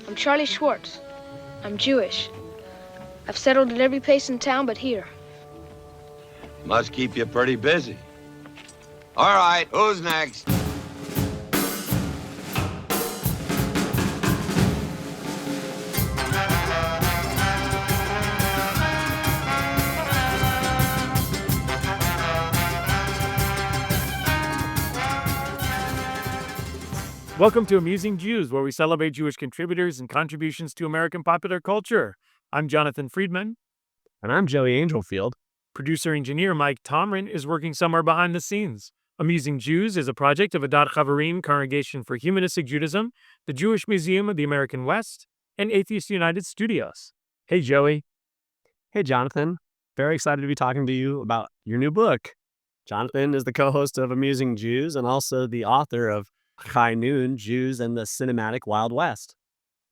I'm Charlie Schwartz. I'm Jewish. I've settled at every place in town but here. Must keep you pretty busy. All right, who's next? Welcome to Amusing Jews, where we celebrate Jewish contributors and contributions to American popular culture. I'm Jonathan Friedmann. And I'm Joey Angelfield. Producer-engineer Mike Tomren is working somewhere behind the scenes. Amusing Jews is a project of Adat Chaverim, Congregation for Humanistic Judaism, the Jewish Museum of the American West, and Atheists United Studios. Hey, Joey. Hey, Jonathan. Very excited to be talking to you about your new book. Jonathan is the co-host of Amusing Jews and also the author of High Noon, Jews and the Cinematic Wild West.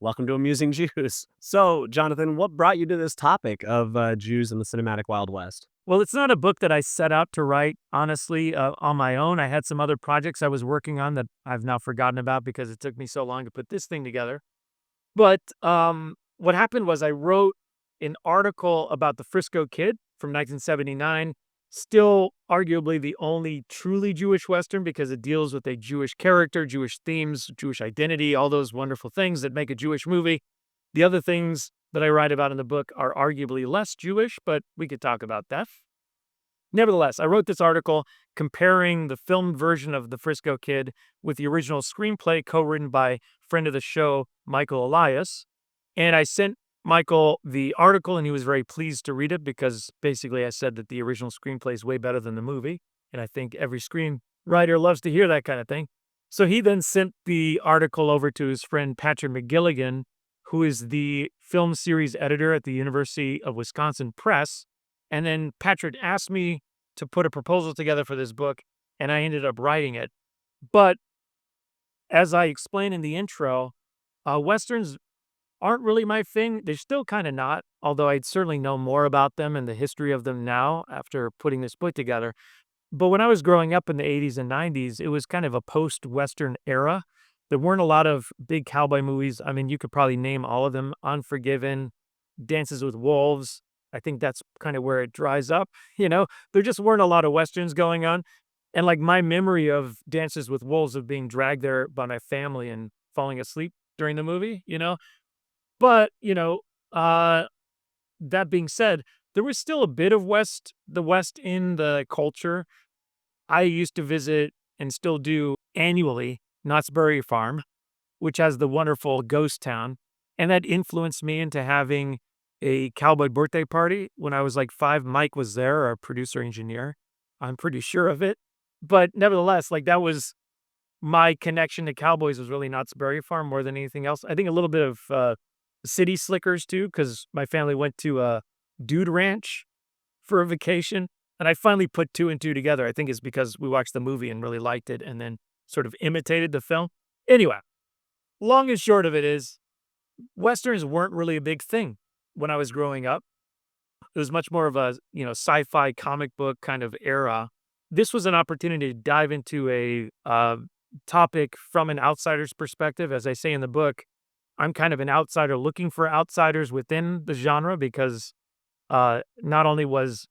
Welcome to Amusing Jews. So, Jonathan, what brought you to this topic of Jews and the Cinematic Wild West? Well, it's not a book that I set out to write, honestly, on my own. I had some other projects I was working on that I've now forgotten about because it took me so long to put this thing together. But what happened was I wrote an article about the Frisco Kid from 1979, still arguably the only truly Jewish Western because it deals with a Jewish character, Jewish themes, Jewish identity, all those wonderful things that make a Jewish movie. The other things that I write about in the book are arguably less Jewish, but we could talk about that. Nevertheless, I wrote this article comparing the filmed version of The Frisco Kid with the original screenplay co-written by friend of the show, Michael Elias. And I sent Michael the article, and he was very pleased to read it because basically I said that the original screenplay is way better than the movie. And I think every screenwriter loves to hear that kind of thing. So he then sent the article over to his friend Patrick McGilligan, who is the film series editor at the University of Wisconsin Press. And then Patrick asked me to put a proposal together for this book, and I ended up writing it. But as I explained in the intro, Westerns aren't really my thing. They're still kind of not, although I'd certainly know more about them and the history of them now after putting this book together. But when I was growing up in the 80s and 90s, it was kind of a post-Western era. There weren't a lot of big cowboy movies. I mean, you could probably name all of them. Unforgiven, Dances with Wolves. I think that's kind of where it dries up. There just weren't a lot of Westerns going on. And like my memory of Dances with Wolves of being dragged there by my family and falling asleep during the movie, But, that being said, there was still a bit of the West in the culture. I used to visit and still do annually Knott's Berry Farm, which has the wonderful ghost town. And that influenced me into having a cowboy birthday party when I was like 5. Mike was there, our producer engineer. I'm pretty sure of it. But nevertheless, like that was my connection to cowboys was really Knott's Berry Farm more than anything else. I think a little bit of City Slickers too, because my family went to a dude ranch for a vacation. And I finally put 2 and 2 together. I think it's because we watched the movie and really liked it and then sort of imitated the film. Anyway, long and short of it is, Westerns weren't really a big thing when I was growing up. It was much more of a, sci-fi comic book kind of era. This was an opportunity to dive into a topic from an outsider's perspective. As I say in the book, I'm kind of an outsider looking for outsiders within the genre because not only was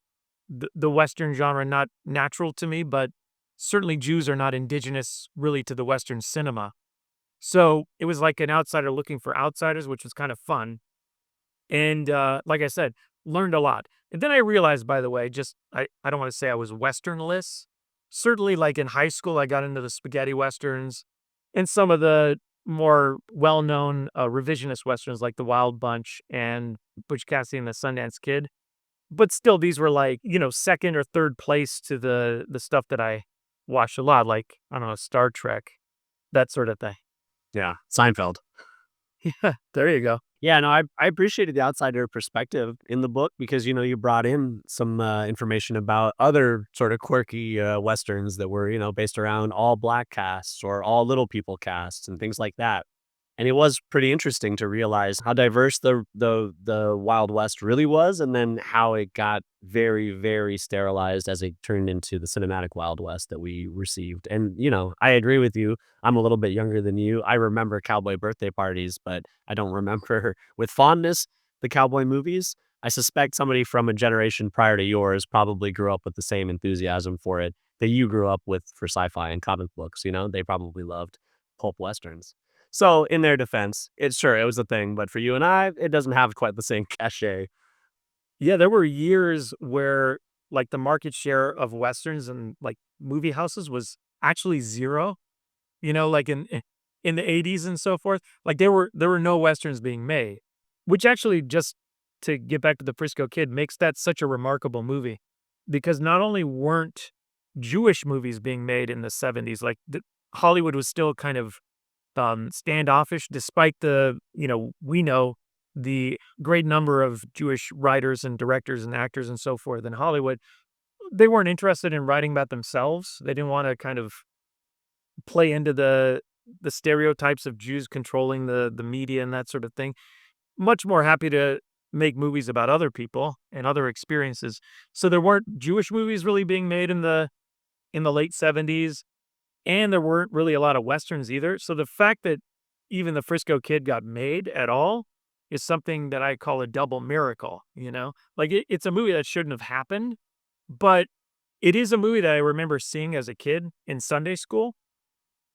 the Western genre not natural to me, but certainly Jews are not indigenous really to the Western cinema. So it was like an outsider looking for outsiders, which was kind of fun. And like I said, learned a lot. And then I realized, by the way, I don't want to say I was Westernless. Certainly like in high school, I got into the spaghetti Westerns and some of the more well-known revisionist Westerns like The Wild Bunch and Butch Cassidy and the Sundance Kid. But still, these were like, second or third place to the stuff that I watched a lot, like, I don't know, Star Trek, that sort of thing. Yeah, Seinfeld. Yeah, there you go. Yeah, no, I appreciated the outsider perspective in the book because, you brought in some information about other sort of quirky Westerns that were, based around all black casts or all little people casts and things like that. And it was pretty interesting to realize how diverse the Wild West really was, and then how it got very, very sterilized as it turned into the cinematic Wild West that we received. And, I agree with you. I'm a little bit younger than you. I remember cowboy birthday parties, but I don't remember with fondness the cowboy movies. I suspect somebody from a generation prior to yours probably grew up with the same enthusiasm for it that you grew up with for sci-fi and comic books. They probably loved pulp westerns. So in their defense, it was a thing, but for you and I, it doesn't have quite the same cachet. Yeah, there were years where like the market share of westerns and like movie houses was actually zero. Like in the 80s and so forth. Like there were no westerns being made, which actually, just to get back to the Frisco Kid, makes that such a remarkable movie, because not only weren't Jewish movies being made in the 70s, like Hollywood was still kind of standoffish, despite we know the great number of Jewish writers and directors and actors and so forth in Hollywood. They weren't interested in writing about themselves. They didn't want to kind of play into the stereotypes of Jews controlling the media and that sort of thing. Much more happy to make movies about other people and other experiences. So there weren't Jewish movies really being made in the late 70s. And there weren't really a lot of westerns either. So the fact that even the Frisco Kid got made at all is something that I call a double miracle, Like it's a movie that shouldn't have happened, but it is a movie that I remember seeing as a kid in Sunday school.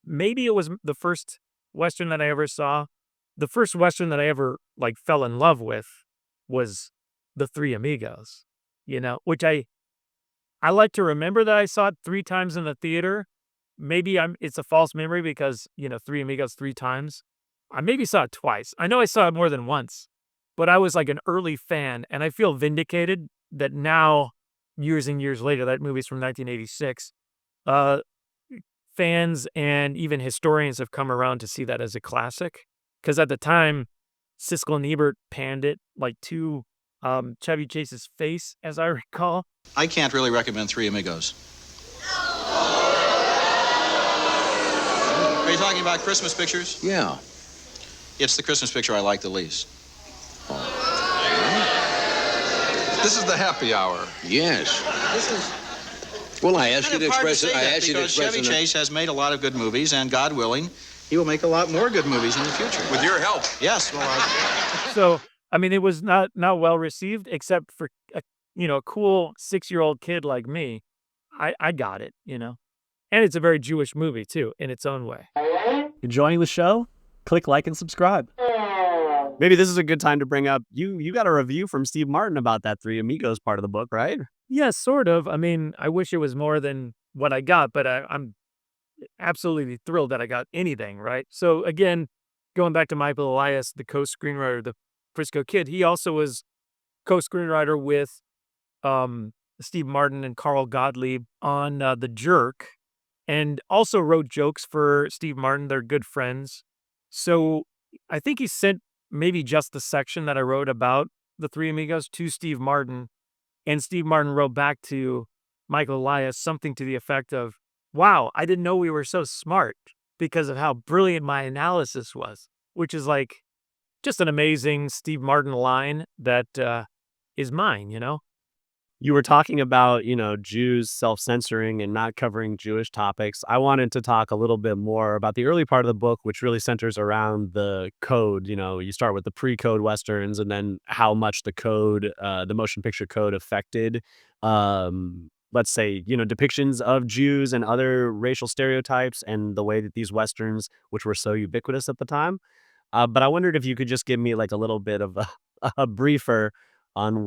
Maybe it was the first western that I ever saw. The first western that I ever like fell in love with was The Three Amigos, which I like to remember that I saw it 3 times in the theater. Maybe it's a false memory because, Three Amigos 3 times. I maybe saw it twice. I know I saw it more than once, but I was like an early fan, and I feel vindicated that now, years and years later, that movie's from 1986, uh, fans and even historians have come around to see that as a classic. Because at the time, Siskel and Ebert panned it like to Chevy Chase's face, as I recall. I can't really recommend Three Amigos. Are you talking about Christmas pictures? Yeah. It's the Christmas picture I like the least. This is the happy hour. Yes. This is Well, I asked you kind to of hard to express say it. I that asked you to because express Chevy it. Chase has made a lot of good movies, and God willing, he will make a lot more good movies in the future. With your help. Yes, well, So, I mean, it was not well received, except for a cool 6-year-old kid like me. I got it, And it's a very Jewish movie too, in its own way. Enjoying the show? Click like and subscribe. Maybe this is a good time to bring up, you got a review from Steve Martin about that Three Amigos part of the book, right? Yes, sort of. I mean, I wish it was more than what I got, but I'm absolutely thrilled that I got anything, right? So again, going back to Michael Elias, the co-screenwriter of the Frisco Kid, he also was co-screenwriter with Steve Martin and Carl Gottlieb on The Jerk, and also wrote jokes for Steve Martin. They're good friends. So I think he sent maybe just the section that I wrote about the Three Amigos to Steve Martin, and Steve Martin wrote back to Michael Elias something to the effect of, "Wow, I didn't know we were so smart because of how brilliant my analysis was," which is like just an amazing Steve Martin line that is mine, You were talking about, Jews self-censoring and not covering Jewish topics. I wanted to talk a little bit more about the early part of the book, which really centers around the code. You start with the pre-code Westerns and then how much the code, the motion picture code affected, let's say, depictions of Jews and other racial stereotypes and the way that these Westerns, which were so ubiquitous at the time. But I wondered if you could just give me like a little bit of a briefer on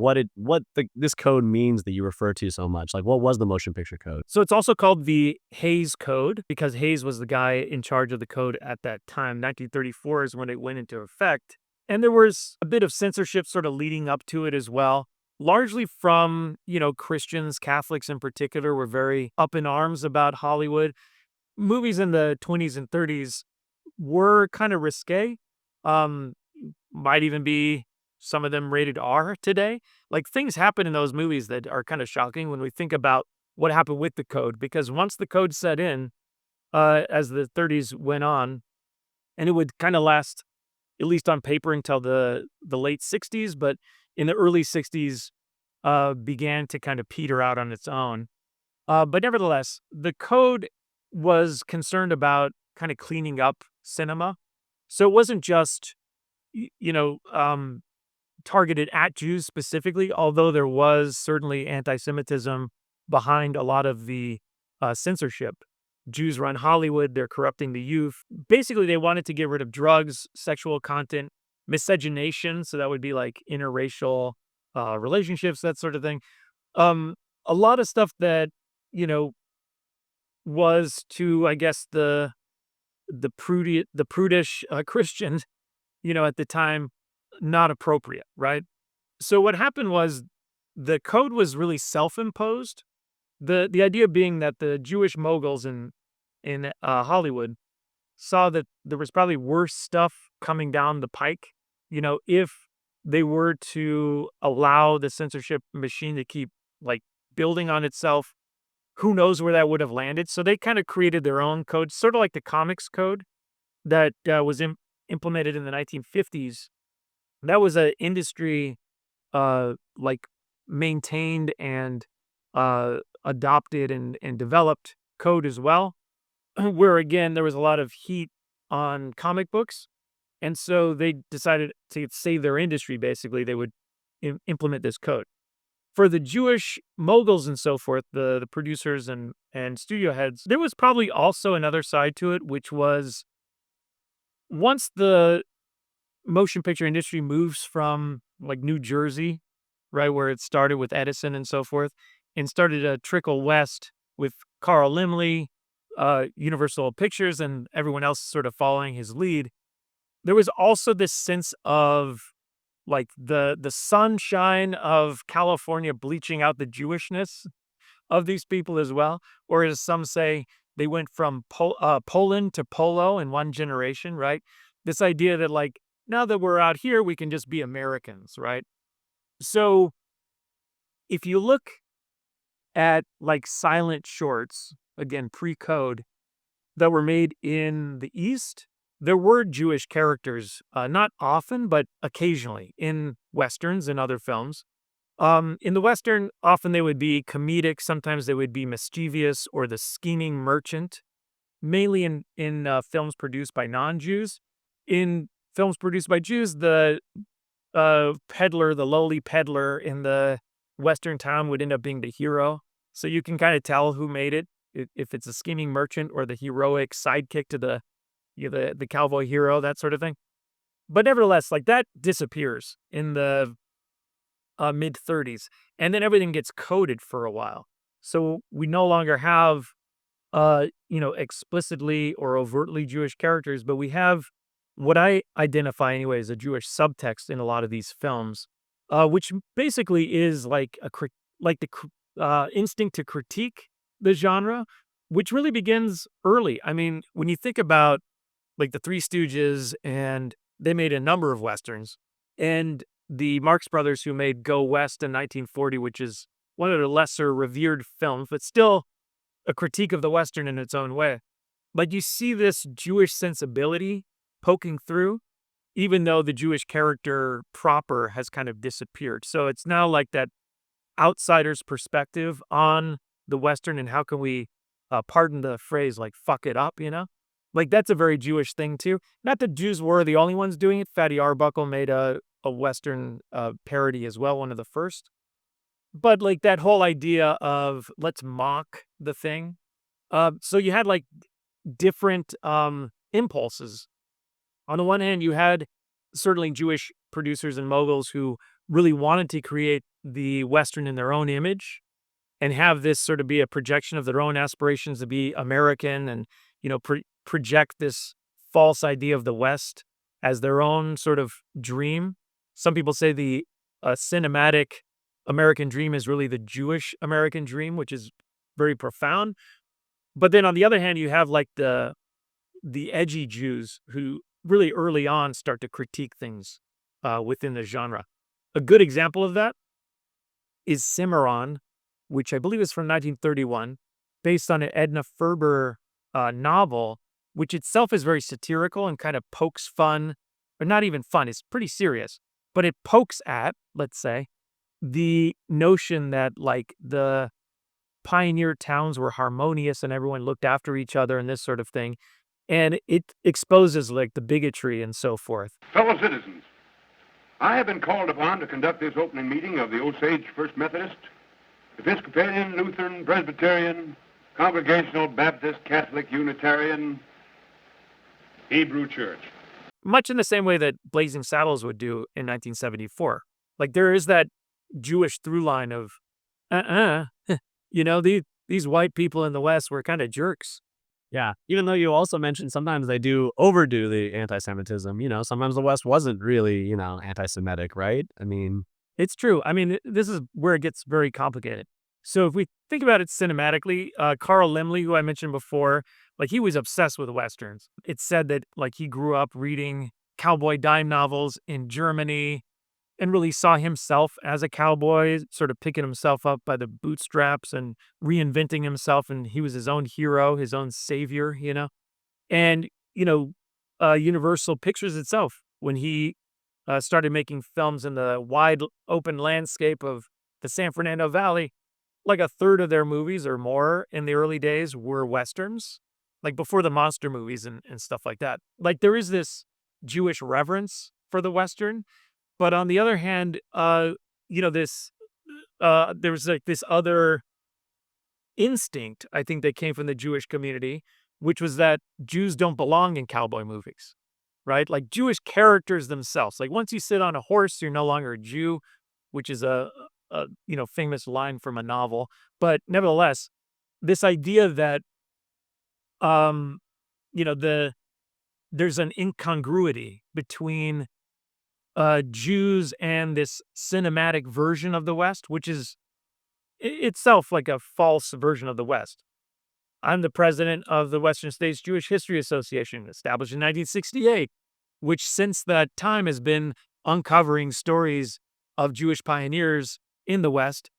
this code means that you refer to so much. Like, what was the motion picture code? So it's also called the Hayes Code because Hayes was the guy in charge of the code at that time. 1934 is when it went into effect. And there was a bit of censorship sort of leading up to it as well. Largely from, Christians, Catholics in particular, were very up in arms about Hollywood. Movies in the 20s and 30s were kind of risque. Might even be some of them rated R today. Like, things happen in those movies that are kind of shocking when we think about what happened with the code, because once the code set in, as the 30s went on, and it would kind of last, at least on paper, until the late 60s, but in the early 60s began to kind of peter out on its own. But nevertheless, the code was concerned about kind of cleaning up cinema. So it wasn't just, targeted at Jews specifically, although there was certainly anti-Semitism behind a lot of the censorship. Jews run Hollywood, they're corrupting the youth. Basically, they wanted to get rid of drugs, sexual content, miscegenation, so that would be like interracial relationships, that sort of thing. A lot of stuff that, you know, was to, I guess, the prudish Christian, at the time, not appropriate, right? So what happened was the code was really self-imposed. The idea being that the Jewish moguls in Hollywood saw that there was probably worse stuff coming down the pike, if they were to allow the censorship machine to keep like building on itself. Who knows where that would have landed? So they kind of created their own code, sort of like the comics code that was implemented in the 1950s. That was an industry like maintained and adopted and developed code as well, where again there was a lot of heat on comic books, and so they decided to save their industry. Basically, they would implement this code. For the Jewish moguls and so forth, the producers and studio heads, there was probably also another side to it, which was once the motion picture industry moves from like New Jersey, right, where it started with Edison and so forth, and started to trickle west with Carl Laemmle, Universal Pictures, and everyone else sort of following his lead. There was also this sense of like the sunshine of California bleaching out the Jewishness of these people as well, or as some say, they went from Poland to Polo in one generation, right? This idea that like now that we're out here, we can just be Americans, right? So if you look at like silent shorts, again, pre-code, that were made in the East, there were Jewish characters, not often, but occasionally in Westerns and other films. In the Western, often they would be comedic, sometimes they would be mischievous or the scheming merchant, mainly in films produced by non-Jews. In films produced by Jews, the peddler, the lowly peddler in the Western town would end up being the hero. So you can kind of tell who made it, if it's a scheming merchant or the heroic sidekick to the cowboy hero, that sort of thing. But nevertheless, like that disappears in the mid 30s, and then everything gets coded for a while. So we no longer have, explicitly or overtly Jewish characters, but we have what I identify anyway as a Jewish subtext in a lot of these films, which basically is like the instinct to critique the genre, which really begins early. I mean, when you think about like the Three Stooges, and they made a number of Westerns, and the Marx Brothers, who made Go West in 1940, which is one of the lesser revered films, but still a critique of the Western in its own way. But you see this Jewish sensibility poking through, even though the Jewish character proper has kind of disappeared. So it's now like that outsider's perspective on the Western, and how can we, pardon the phrase, like fuck it up, Like that's a very Jewish thing too. Not that Jews were the only ones doing it. Fatty Arbuckle made a Western parody as well, one of the first. But like that whole idea of let's mock the thing. So you had like different impulses. On the one hand, you had certainly Jewish producers and moguls who really wanted to create the Western in their own image and have this sort of be a projection of their own aspirations to be American, and, project this false idea of the West as their own sort of dream. Some people say the cinematic American dream is really the Jewish American dream, which is very profound. But then on the other hand, you have like the edgy Jews who really early on start to critique things within the genre. A good example of that is Cimarron, which I believe is from 1931, based on an Edna Ferber novel which itself is very satirical and kind of pokes fun, or not even fun, it's pretty serious, but it pokes at, let's say, the notion that like the pioneer towns were harmonious and everyone looked after each other and this sort of thing. And it exposes like the bigotry and so forth. Fellow citizens, I have been called upon to conduct this opening meeting of the Osage First Methodist, Episcopalian, Lutheran, Presbyterian, Congregational, Baptist, Catholic, Unitarian, Hebrew Church. Much in the same way that Blazing Saddles would do in 1974. Like there is that Jewish through line of, these white people in the West were kind of jerks. Yeah. Even though you also mentioned sometimes they do overdo the anti-Semitism, sometimes the West wasn't really, anti-Semitic, right? I mean, it's true. I mean, this is where it gets very complicated. So if we think about it cinematically, Carl Laemmle, who I mentioned before, like he was obsessed with Westerns. It's said that like he grew up reading cowboy dime novels in Germany and really saw himself as a cowboy, sort of picking himself up by the bootstraps and reinventing himself. And he was his own hero, his own savior, And, Universal Pictures itself, when he started making films in the wide open landscape of the San Fernando Valley, like a third of their movies or more in the early days were Westerns, like before the monster movies and stuff like that. Like there is this Jewish reverence for the Western. But on the other hand, there's like this other instinct, I think, that came from the Jewish community, which was that Jews don't belong in cowboy movies, right? Like Jewish characters themselves. Like once you sit on a horse, you're no longer a Jew, which is a famous line from a novel. But nevertheless, this idea that, there's an incongruity between Jews and this cinematic version of the West, which is itself like a false version of the West. I'm the president of the Western States Jewish History Association, established in 1968, which since that time has been uncovering stories of Jewish pioneers in the West,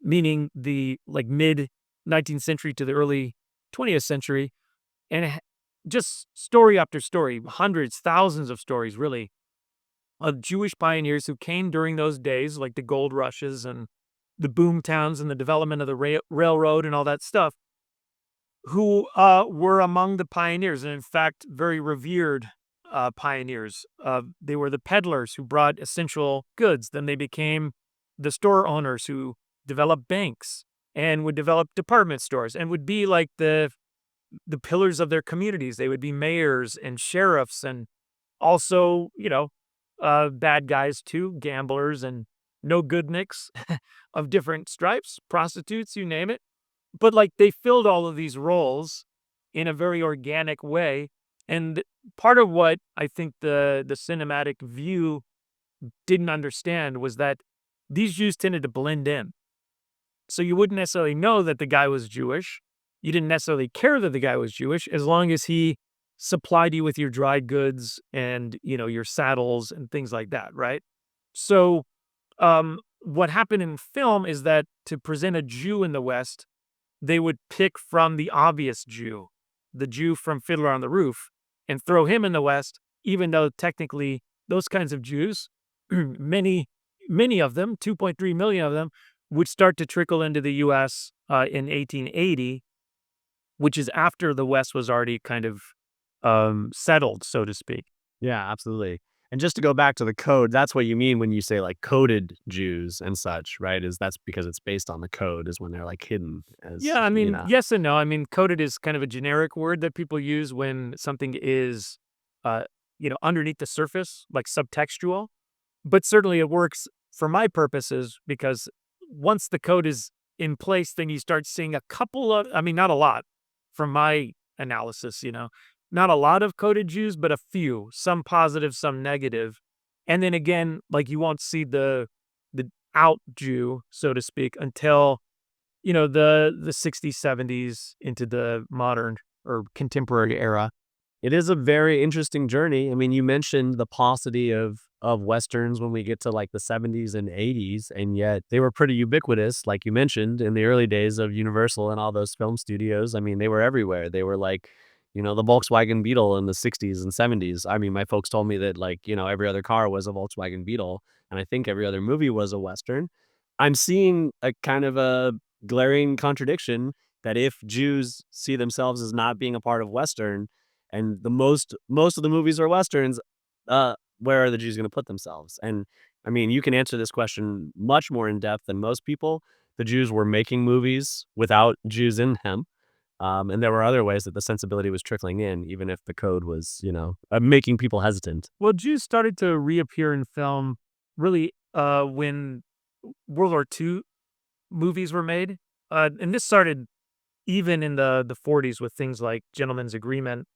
meaning the like mid 19th century to the early 20th century, and just story after story, hundreds, thousands of stories, really, of Jewish pioneers who came during those days, like the gold rushes and the boom towns and the development of the railroad and all that stuff, who were among the pioneers, and in fact, very revered pioneers. They were the peddlers who brought essential goods. Then they became the store owners who developed banks and would develop department stores and would be like the pillars of their communities. They would be mayors and sheriffs and also, bad guys too, gamblers and no-goodniks of different stripes, prostitutes, you name it. But like they filled all of these roles in a very organic way. And part of what I think the cinematic view didn't understand was that these Jews tended to blend in. So you wouldn't necessarily know that the guy was Jewish. You didn't necessarily care that the guy was Jewish as long as he supplied you with your dry goods and, your saddles and things like that, right? So what happened in film is that to present a Jew in the West, they would pick from the obvious Jew, the Jew from Fiddler on the Roof, and throw him in the West, even though technically those kinds of Jews, many of them, 2.3 million of them, would start to trickle into the U.S. In 1880, which is after the West was already kind of settled, so to speak. Yeah, absolutely. And just to go back to the code, that's what you mean when you say like coded Jews and such, right? That's because it's based on the code is when they're like hidden as, yeah, I mean, yes and no. I mean, coded is kind of a generic word that people use when something is, underneath the surface, like subtextual. But certainly it works for my purposes because once the code is in place, then you start seeing a couple of, not a lot from my analysis, not a lot of coded Jews, but a few, some positive, some negative. And then again, like you won't see the out Jew, so to speak, until, the 60s, 70s into the modern or contemporary era. It is a very interesting journey. I mean, you mentioned the paucity of Westerns when we get to like the 70s and 80s, and yet they were pretty ubiquitous, like you mentioned, in the early days of Universal and all those film studios. I mean, they were everywhere. They were like, the Volkswagen Beetle in the 60s and 70s. I mean, my folks told me that, like, every other car was a Volkswagen Beetle, and I think every other movie was a Western. I'm seeing a kind of a glaring contradiction that if Jews see themselves as not being a part of Western, and the most of the movies are Westerns, where are the Jews going to put themselves? And I mean, you can answer this question much more in depth than most people. The Jews were making movies without Jews in them. And there were other ways that the sensibility was trickling in, even if the code was, making people hesitant. Well, Jews started to reappear in film really when World War II movies were made. And this started even in the 40s with things like Gentleman's Agreement,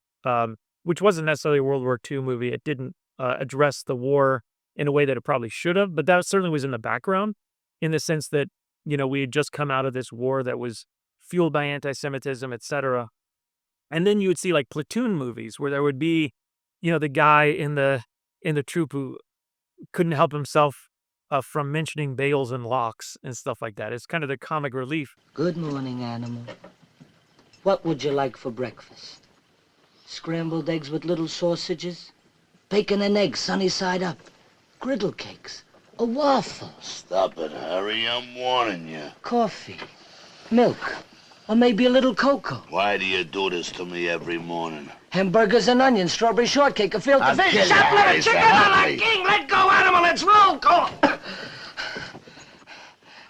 which wasn't necessarily a World War II movie. It didn't address the war in a way that it probably should have, but that certainly was in the background in the sense that, we had just come out of this war that was fueled by anti-Semitism, etc. And then you would see like platoon movies where there would be, the guy in the troop who couldn't help himself from mentioning bales and locks and stuff like that. It's kind of the comic relief. Good morning, animal. What would you like for breakfast? Scrambled eggs with little sausages? Bacon and eggs sunny side up? Griddle cakes? A waffle? Stop it, Harry. I'm warning you. Coffee? Milk? Or maybe a little cocoa? Why do you do this to me every morning? Hamburgers and onions, strawberry shortcake, a filter fish. kill you, Shot Harry, little chicken stop on me. a king. Let go, animal. Let's roll. Go.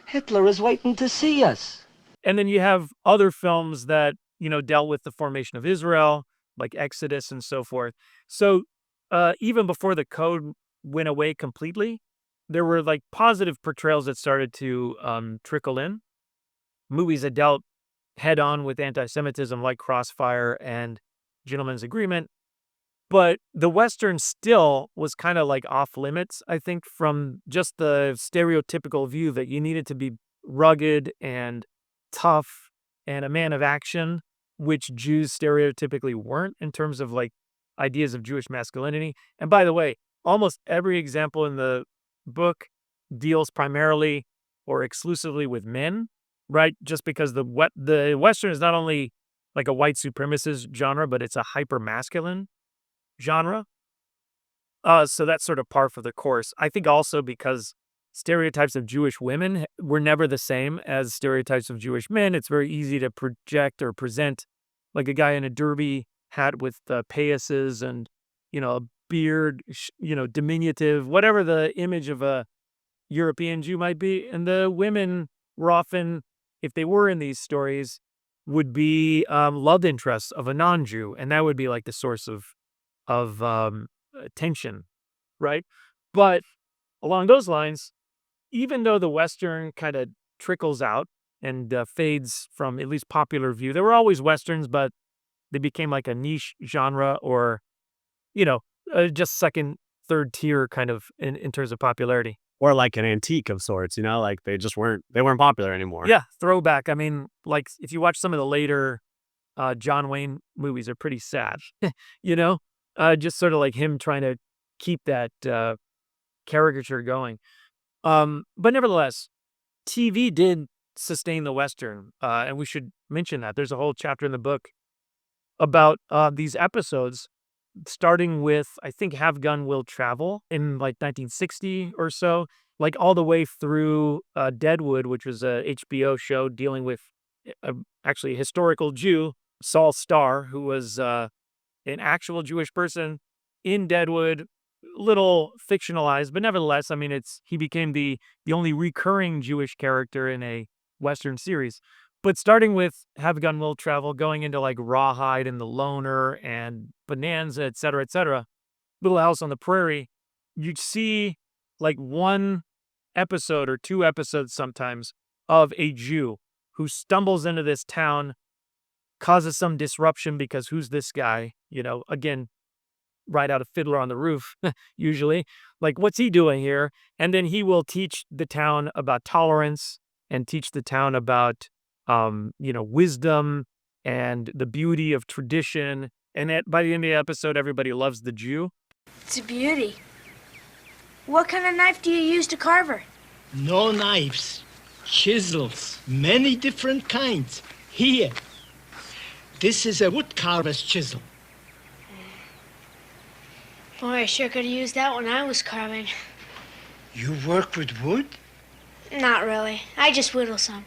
Hitler is waiting to see us. And then you have other films that, dealt with the formation of Israel, like Exodus and so forth. So even before the code went away completely, there were like positive portrayals that started to trickle in. Movies that dealt head on with anti-Semitism like Crossfire and Gentleman's Agreement. But the Western still was kind of like off limits, I think, from just the stereotypical view that you needed to be rugged and tough and a man of action, which Jews stereotypically weren't in terms of like ideas of Jewish masculinity. And by the way, almost every example in the book deals primarily or exclusively with men, right? Just because the Western is not only like a white supremacist genre, but it's a hyper-masculine genre. So that's sort of par for the course. I think also because stereotypes of Jewish women were never the same as stereotypes of Jewish men. It's very easy to project or present like a guy in a derby hat with payases and, a beard, diminutive, whatever the image of a European Jew might be. And the women were often, if they were in these stories, would be love interests of a non-Jew. And that would be like the source of tension, right? But along those lines, even though the Western kind of trickles out and fades from at least popular view, there were always Westerns, but they became like a niche genre or, just second, third tier kind of in terms of popularity. Or like an antique of sorts, like they weren't popular anymore. Yeah, throwback. I mean, like if you watch some of the later John Wayne movies, they're pretty sad, just sort of like him trying to keep that caricature going. But nevertheless, TV did sustain the Western, and we should mention that. There's a whole chapter in the book about these episodes, starting with, I think, Have Gun Will Travel in like 1960 or so, like all the way through Deadwood, which was a HBO show dealing with actually a historical Jew, Saul Starr, who was an actual Jewish person in Deadwood, little fictionalized, but nevertheless, I mean, he became the only recurring Jewish character in a Western series. But starting with Have Gun Will Travel, going into like Rawhide and The Loner and Bonanza, et cetera, Little House on the Prairie, you'd see like one episode or two episodes sometimes of a Jew who stumbles into this town, causes some disruption because who's this guy? Again, right out of Fiddler on the Roof, usually. Like, what's he doing here? And then he will teach the town about tolerance and teach the town about wisdom and the beauty of tradition. And by the end of the episode, everybody loves the Jew. It's a beauty. What kind of knife do you use to carve her? No knives, chisels, many different kinds. Here. This is a wood carver's chisel. Boy, I sure could have used that when I was carving. You work with wood? Not really. I just whittle some.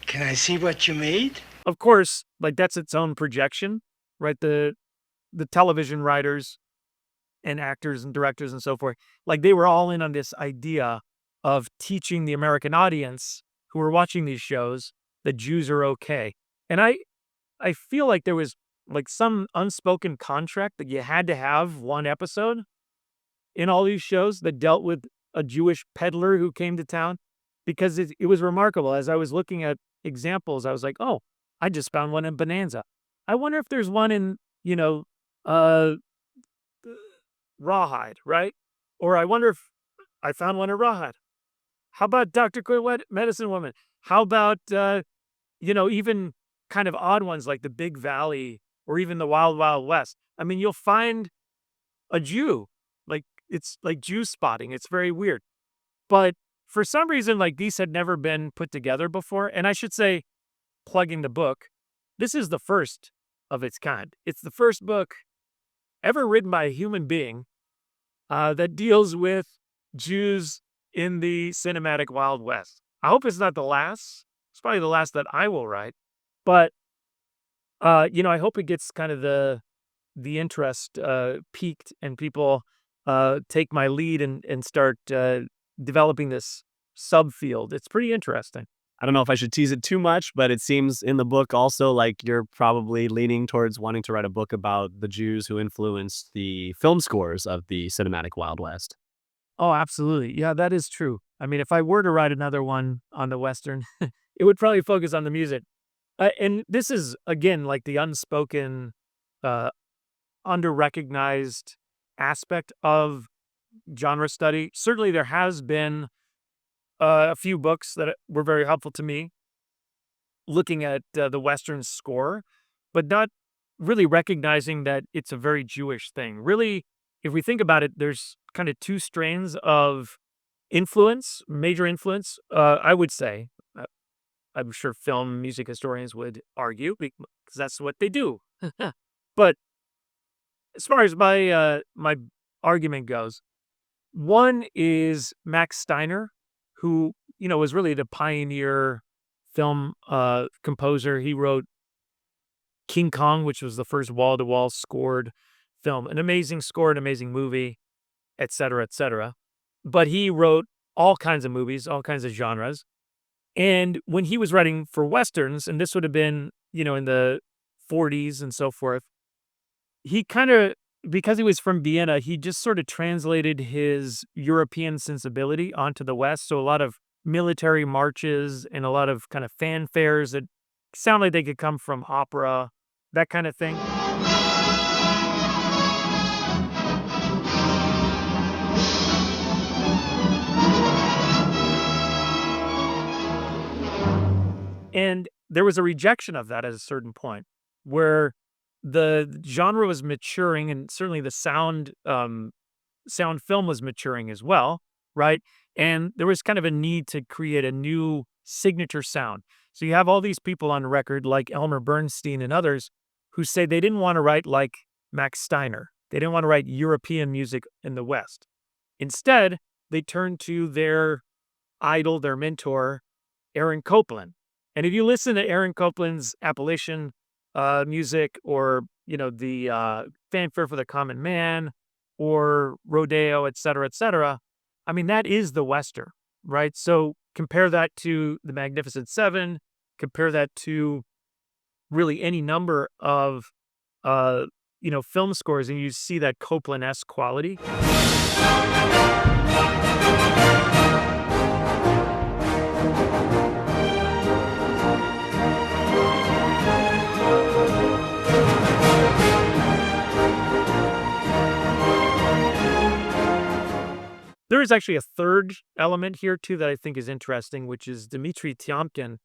Can I see what you made? Of course, like that's its own projection, right? The television writers and actors and directors and so forth, like they were all in on this idea of teaching the American audience who were watching these shows that Jews are okay. And I feel like there was like some unspoken contract that you had to have one episode in all these shows that dealt with a Jewish peddler who came to town, because it was remarkable. As I was looking at examples, I was like, oh, I just found one in Bonanza. I wonder if there's one in, Rawhide, right? Or I wonder if I found one in Rawhide. How about Dr. Quinn Medicine Woman? How about, even kind of odd ones like the Big Valley or even the Wild Wild West? I mean, you'll find a Jew. Like, it's like Jew spotting. It's very weird. But for some reason, like these had never been put together before. And I should say, plugging the book, this is the first of its kind. It's the first book ever written by a human being that deals with Jews in the cinematic Wild West. I hope it's not the last. It's probably the last that I will write. But, I hope it gets kind of the interest peaked and people take my lead and start developing this subfield. It's pretty interesting. I don't know if I should tease it too much, but it seems in the book also like you're probably leaning towards wanting to write a book about the Jews who influenced the film scores of the cinematic Wild West. Oh, absolutely. Yeah, that is true. I mean, if I were to write another one on the Western, it would probably focus on the music. And this is, again, like the unspoken, under-recognized aspect of genre study. Certainly there has been a few books that were very helpful to me looking at the Western score, but not really recognizing that it's a very Jewish thing. Really, if we think about it, there's kind of two strains of influence, major influence, I would say. I'm sure film music historians would argue because that's what they do. But as far as my argument goes, one is Max Steiner, who, was really the pioneer film composer. He wrote King Kong, which was the first wall-to-wall scored film. An amazing score, an amazing movie, et cetera, et cetera. But he wrote all kinds of movies, all kinds of genres. And when he was writing for Westerns, and this would have been, in the 40s and so forth, he kind of, because he was from Vienna, he just sort of translated his European sensibility onto the West. So a lot of military marches and a lot of kind of fanfares that sound like they could come from opera, that kind of thing. And there was a rejection of that at a certain point where the genre was maturing, and certainly the sound film was maturing as well, right? And there was kind of a need to create a new signature sound. So you have all these people on record like Elmer Bernstein and others who say they didn't want to write like Max Steiner. They didn't want to write European music in the West. Instead, they turned to their idol, their mentor, Aaron Copland. And if you listen to Aaron Copland's Appalachian music, or the Fanfare for the Common Man, or Rodeo, et cetera, I mean, that is the Western, right? So compare that to the Magnificent Seven, compare that to really any number of film scores, and you see that Copland-esque quality. There is actually a third element here, too, that I think is interesting, which is Dmitry Tiomkin,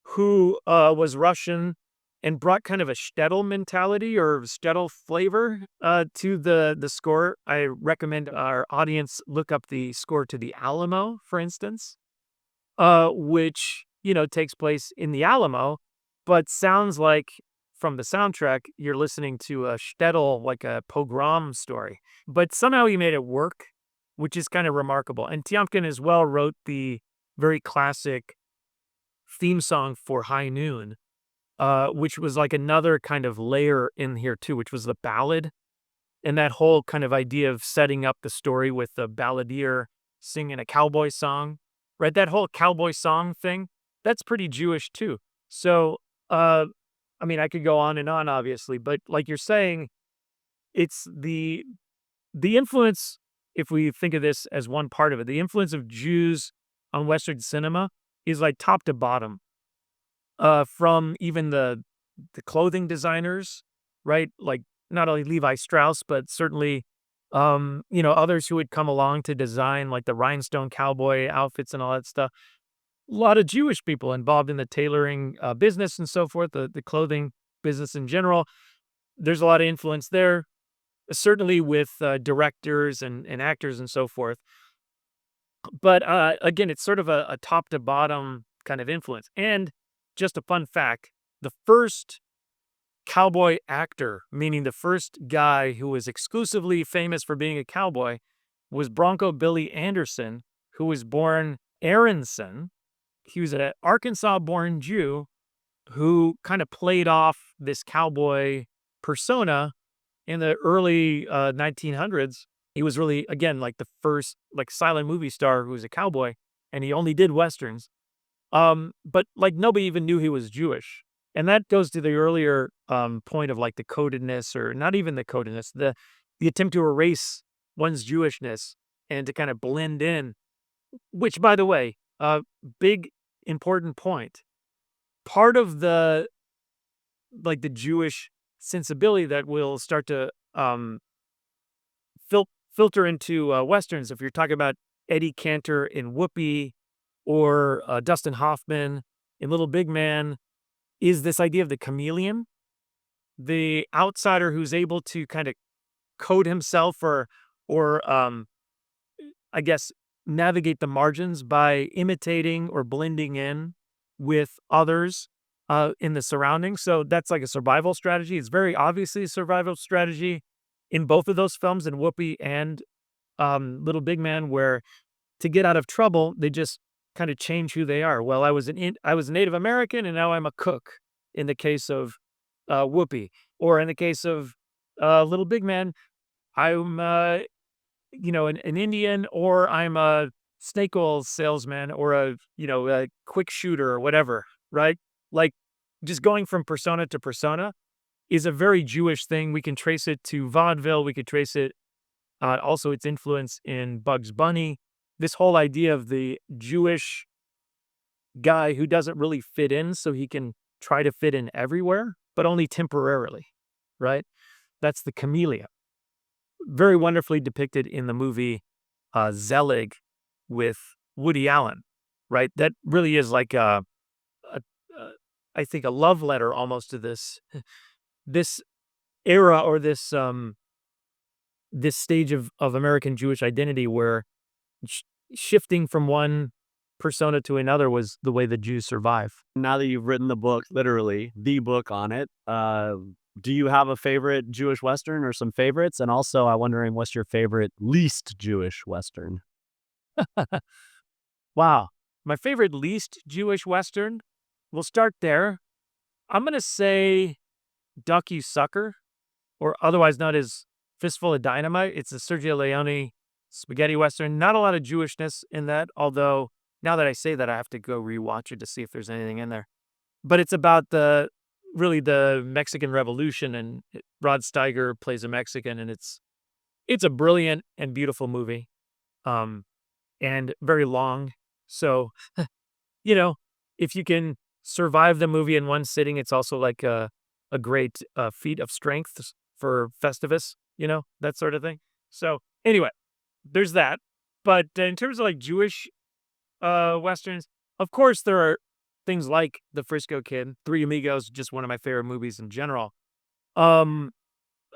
who was Russian and brought kind of a shtetl mentality or shtetl flavor to the score. I recommend our audience look up the score to The Alamo, for instance, which, takes place in the Alamo, but sounds like from the soundtrack, you're listening to a shtetl, like a pogrom story. But somehow he made it work, which is kind of remarkable. And Tiomkin as well wrote the very classic theme song for High Noon, which was like another kind of layer in here too, which was the ballad. And that whole kind of idea of setting up the story with the balladeer singing a cowboy song, right? That whole cowboy song thing, that's pretty Jewish too. So, I mean, I could go on and on, obviously, but like you're saying, it's the influence, if we think of this as one part of it, the influence of Jews on Western cinema is like top to bottom. From even the clothing designers, right? Like not only Levi Strauss, but certainly, others who would come along to design like the rhinestone cowboy outfits and all that stuff. A lot of Jewish people involved in the tailoring business and so forth, the clothing business in general. There's a lot of influence there, certainly with directors and actors and so forth. But again, it's sort of a top to bottom kind of influence. And just a fun fact, the first cowboy actor, meaning the first guy who was exclusively famous for being a cowboy, was Bronco Billy Anderson, who was born Aronson. He was an Arkansas-born Jew who kind of played off this cowboy persona in the early 1900s. He was really, again, like the first like silent movie star who was a cowboy, and he only did Westerns. But like nobody even knew he was Jewish. And that goes to the earlier point of like the codedness, or not even the codedness, the attempt to erase one's Jewishness and to kind of blend in, which, by the way, big important point. Part of the Jewish sensibility that will start to filter into Westerns, if you're talking about Eddie Cantor in Whoopi or Dustin Hoffman in Little Big Man, is this idea of the chameleon, the outsider who's able to kind of code himself or I guess navigate the margins by imitating or blending in with others in the surroundings. So that's like a survival strategy. It's very obviously a survival strategy in both of those films, in Whoopi and Little Big Man, where to get out of trouble, they just kind of change who they are. Well, I was a Native American, and now I'm a cook. In the case of Whoopi, or in the case of Little Big Man, I'm an Indian, or I'm a snake oil salesman, or a quick shooter, or whatever. Right? Like just going from persona to persona is a very Jewish thing. We can trace it to vaudeville. We could trace it also its influence in Bugs Bunny. This whole idea of the Jewish guy who doesn't really fit in, so he can try to fit in everywhere, but only temporarily, right? That's the chameleon. Very wonderfully depicted in the movie Zelig with Woody Allen, right? That really is like I think a love letter almost to this era, or this stage of American Jewish identity, where shifting from one persona to another was the way the Jews survive. Now that you've written the book, literally the book on it, do you have a favorite Jewish Western or some favorites? And also, I'm wondering, what's your favorite least Jewish Western? Wow. My favorite least Jewish Western? We'll start there. I'm going to say Duck You Sucker, or otherwise known as Fistful of Dynamite. It's a Sergio Leone spaghetti Western. Not a lot of Jewishness in that, although now that I say that, I have to go rewatch it to see if there's anything in there. But it's about the Mexican Revolution, and Rod Steiger plays a Mexican, and it's a brilliant and beautiful movie, and very long. So, if you can survive the movie in one sitting, it's also like a great feat of strength for Festivus, that sort of thing. So anyway, there's that. But in terms of like Jewish Westerns, of course, there are things like The Frisco Kid, Three Amigos, just one of my favorite movies in general. A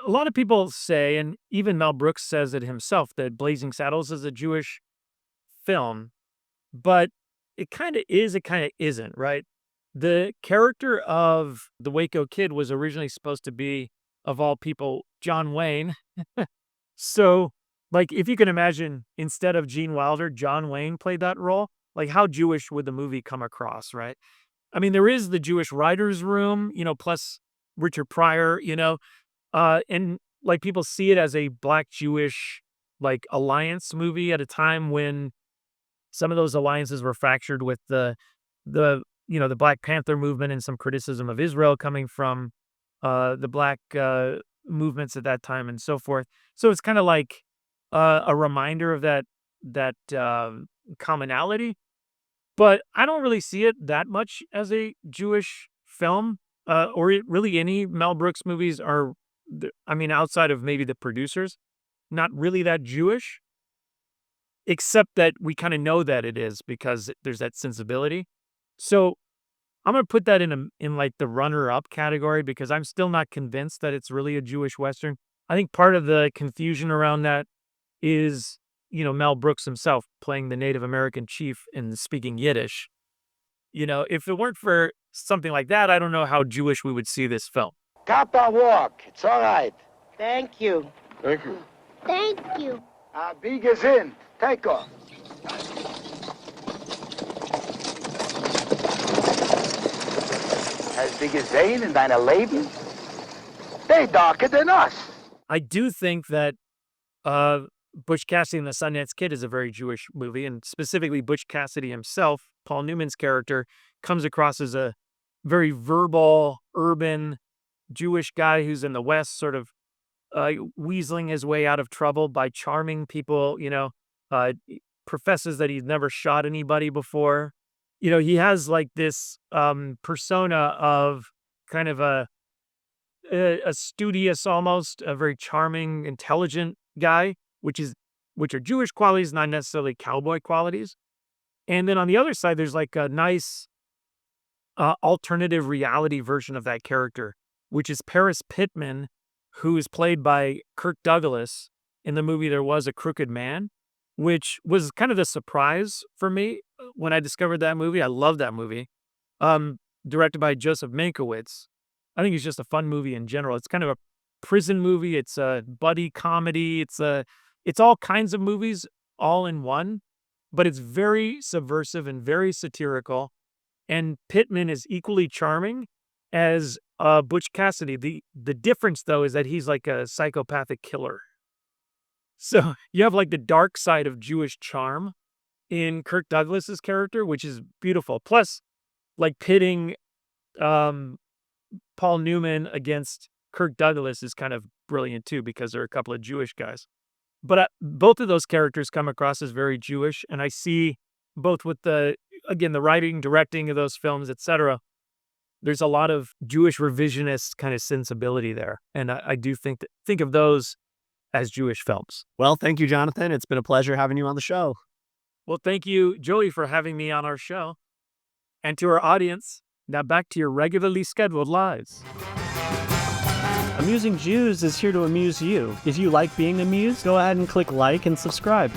lot of people say, and even Mel Brooks says it himself, that Blazing Saddles is a Jewish film, but it kind of is, it kind of isn't, right? The character of the Waco Kid was originally supposed to be, of all people, John Wayne. So, like, if you can imagine, instead of Gene Wilder, John Wayne played that role, like, how Jewish would the movie come across, right? I mean, there is the Jewish writers' room, plus Richard Pryor, and like people see it as a Black Jewish like alliance movie at a time when some of those alliances were fractured with the Black Panther movement and some criticism of Israel coming from the Black movements at that time and so forth. So it's kind of like a reminder of that commonality. But I don't really see it that much as a Jewish film, really any Mel Brooks movies are, outside of maybe the producers, not really that Jewish, except that we kind of know that it is because there's that sensibility. So I'm going to put that in like the runner-up category because I'm still not convinced that it's really a Jewish Western. I think part of the confusion around that is, Mel Brooks himself playing the Native American chief and speaking Yiddish. If it weren't for something like that, I don't know how Jewish we would see this film. Kappa walk. It's all right. Thank you. Thank you. Thank you. Be gesehen. Take off. As big as Zane in deiner Leben? They darker than us. I do think that Butch Cassidy and the Sundance Kid is a very Jewish movie, and specifically Butch Cassidy himself, Paul Newman's character, comes across as a very verbal, urban Jewish guy who's in the West, sort of weaseling his way out of trouble by charming people, professes that he's never shot anybody before. He has like this persona of kind of a studious, almost a very charming, intelligent guy, which are Jewish qualities, not necessarily cowboy qualities. And then on the other side, there's like a nice alternative reality version of that character, which is Paris Pittman, who is played by Kirk Douglas in the movie There Was a Crooked Man, which was kind of the surprise for me when I discovered that movie. I love that movie. Directed by Joseph Mankiewicz. I think it's just a fun movie in general. It's kind of a prison movie. It's a buddy comedy. It's all kinds of movies all in one, but it's very subversive and very satirical. And Pittman is equally charming as Butch Cassidy. The difference, though, is that he's like a psychopathic killer. So you have like the dark side of Jewish charm in Kirk Douglas's character, which is beautiful. Plus, like pitting Paul Newman against Kirk Douglas is kind of brilliant too, because they're a couple of Jewish guys. But both of those characters come across as very Jewish, and I see both with the writing, directing of those films, etc. There's a lot of Jewish revisionist kind of sensibility there, and I do think of those as Jewish films. Well, thank you, Jonathan. It's been a pleasure having you on the show. Well, thank you, Joey, for having me on our show. And to our audience, now back to your regularly scheduled lives. Amusing Jews is here to amuse you. If you like being amused, go ahead and click like and subscribe.